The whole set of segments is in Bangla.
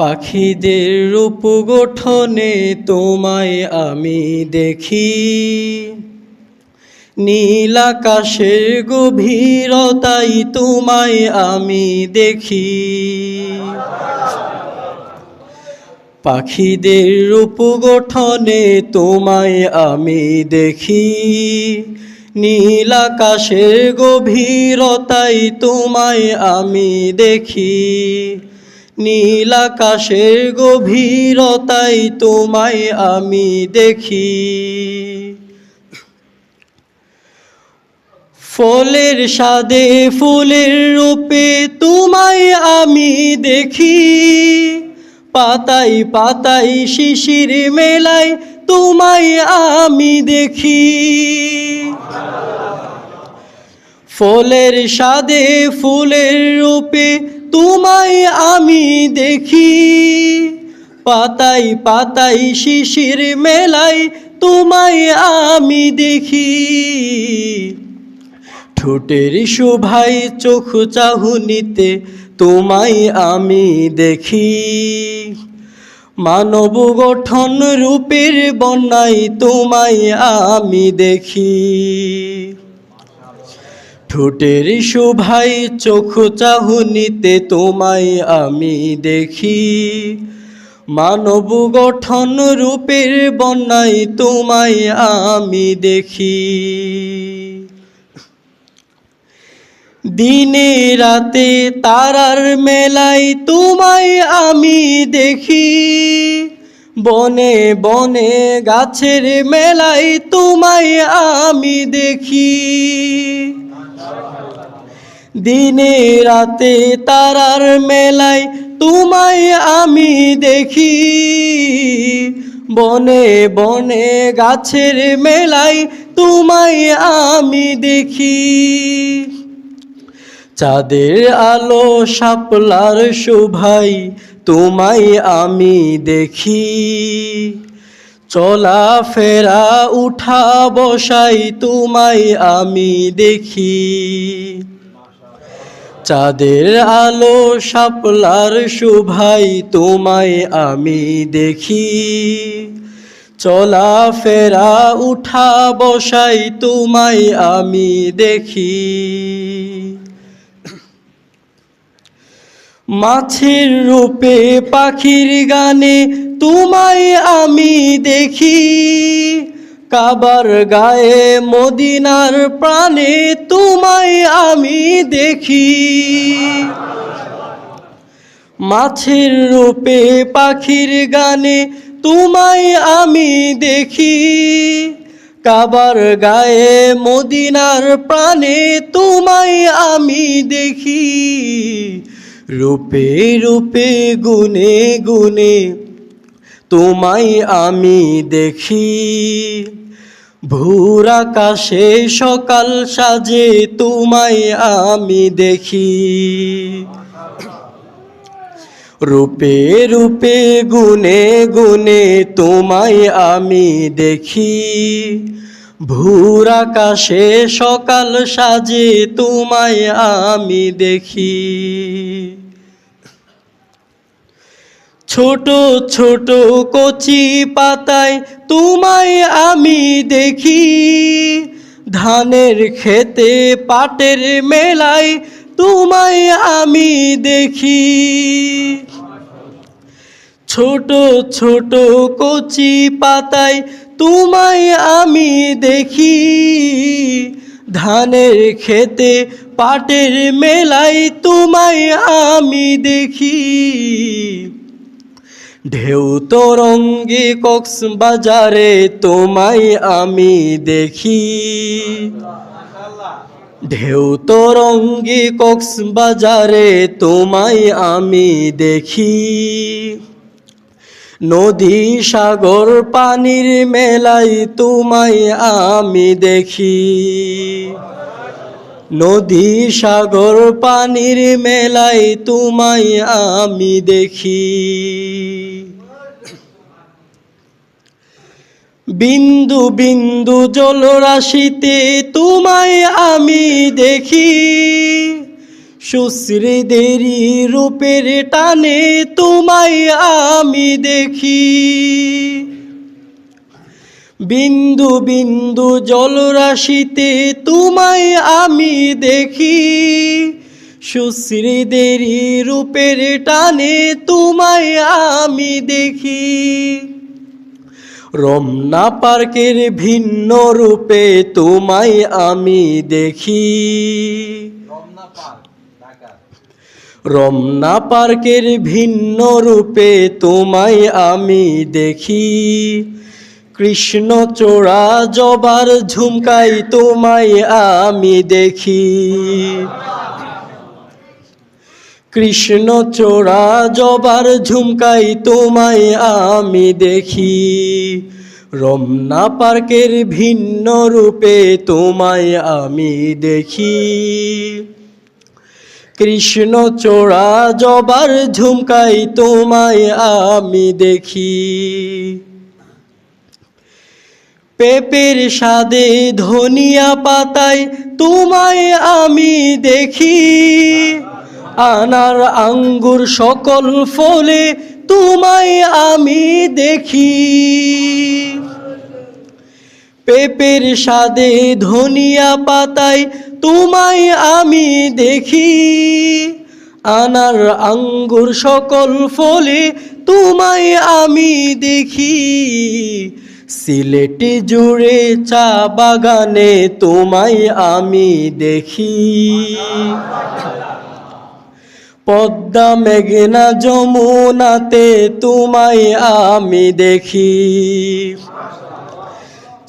পাখিদের রূপ গঠনে তোমায় আমি দেখি, নীল আকাশের গভীরতায় তোমায় আমি দেখি। পাখিদের রূপ গঠনে তোমায় আমি দেখি, নীল আকাশের গভীরতায় তোমায় আমি দেখি। নীল আকাশের গভীরতায় তোমায় আমি দেখি। ফলের স্বাদে ফুলের রূপে তোমায় আমি দেখি, পাতায় পাতায় শিশির মেলায় তোমায় আমি দেখি। ফলের স্বাদে ফুলের রূপে তোমায় আমি দেখি, পাতায় পাতায় শিশির মেলায় তোমায় আমি দেখি। ঠোঁটের শোভায় চোখ চাহুনিতে তোমায় আমি দেখি, মানব গঠন রূপের বন্যায় তোমায় আমি দেখি। ঠোঁটের শোভায় চোখ চাহুনিতে তোমায় আমি দেখি, মানব গঠন রূপের বন্যায় তোমায় আমি দেখি। দিনে রাতে তারার মেলায় তোমায় আমি দেখি, বনে বনে গাছের মেলায় তোমায় আমি দেখি। দিনে রাতে তারার মেলায় তোমায় আমি দেখি, বনে বনে গাছের মেলায় তোমায় আমি দেখি। চাঁদের আলো শাপলার শোভায় তোমায় আমি দেখি, চলা ফেরা উঠা বসাই তোমায় আমি দেখি। চাঁদের আলো শাপলার শোভায় তোমায় আমি দেখি, চলা ফেরা উঠা বসাই তোমায় আমি দেখি। মাছের রূপে পাখির গানে তোমায় আমি দেখি, কাবার গায়ে মদিনার প্রাণে তোমায় আমি দেখি। মাছের রূপে পাখির গানে তোমায় আমি দেখি, কাবার গায়ে মদিনার প্রাণে তোমায় আমি দেখি। রূপে রূপে গুনে গুনে তোমায় আমি দেখি, ভোর আকাশে সকাল সাজে তোমায় আমি দেখি। রূপে রূপে গুনে গুনে তোমায় আমি দেখি, ভোর আকাশে সকাল সাজে তোমায় আমি দেখি। ছোট ছোট কচি পাতায় তোমায় আমি দেখি, ধানের খেতে পাটের মেলায় তোমায় আমি দেখি। ছোট ছোট কচি পাতায় তোমায় আমি দেখি, ধানের খেতে পাটের মেলায় তোমায় আমি দেখি। ঢেউ তরঙ্গে কক্সবাজারে তোমায় আমি দেখি, ঢেউ তরঙ্গে কক্সবাজারে তোমায় আমি দেখি। নদী সাগর পানির মেলায় তোমায় আমি দেখি, নদী সাগর পানির মেলায় তোমায় আমি দেখি। বিন্দু বিন্দু জলরাশিতে তোমায় আমি দেখি, সুশ্রীদেরই রূপের টানে তোমায় আমি দেখি, বিন্দু বিন্দু জলরাশিতে তোমায় আমি দেখি, সুশ্রীদেরই রূপের টানে তোমায় আমি দেখি। রমনা পার্কের ভিন্ন রূপে তোমায় আমি দেখি, রমনা পার্কের ভিন্ন রূপে তোমায় আমি দেখি। কৃষ্ণচূড়া জবার ঝুমকাই তোমায় আমি দেখি, কৃষ্ণচূড়া জবার ঝুমকাই তোমায় আমি দেখি। রমনা পার্কের ভিন্ন রূপে তোমায় আমি দেখি, কৃষ্ণচূড়া জবার ঝুমকাই তোমায় আমি দেখি। পেঁপের স্বাদে ধনিয়া পাতায় তোমায় আমি দেখি, আনার আঙ্গুর সকল ফলে তোমায় আমি দেখি। পেঁপের স্বাদে ধনিয়া পাতায় তোমায় আমি দেখি, আনার আঙ্গুর সকল ফলে তোমায় আমি দেখি। সিলেট জুড়ে চা বাগানে তোমায় আমি দেখি, পদ্মা মেঘনা যমুনাতে তোমায় আমি দেখি।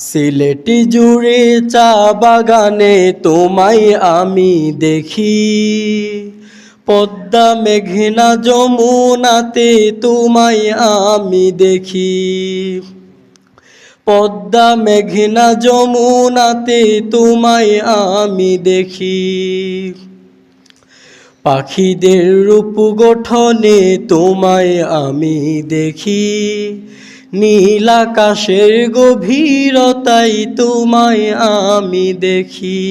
সিলেট জুড়ে চা বাগানে তোমায় আমি দেখি, পদ্মা মেঘনা যমুনাতে তোমায় আমি দেখি, পদ্মা মেঘনা যমুনাতে তোমায় আমি দেখি। পাখিদের রূপ গঠনে তোমায় আমি দেখি, নীল আকাশের গভীরতায় তোমায় আমি দেখি।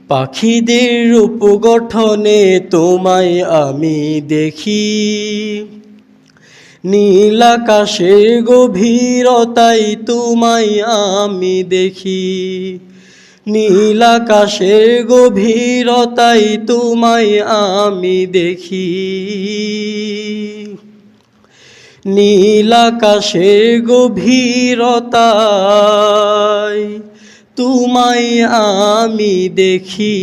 পাখিদের রূপ গঠনে তোমায় আমি দেখি, নীল আকাশের গভীরতায় তোমায় আমি দেখি, নীল আকাশের গভীরতায় তোমায় আমি দেখি, নীল আকাশের গভীরতায় তোমায় আমি দেখি।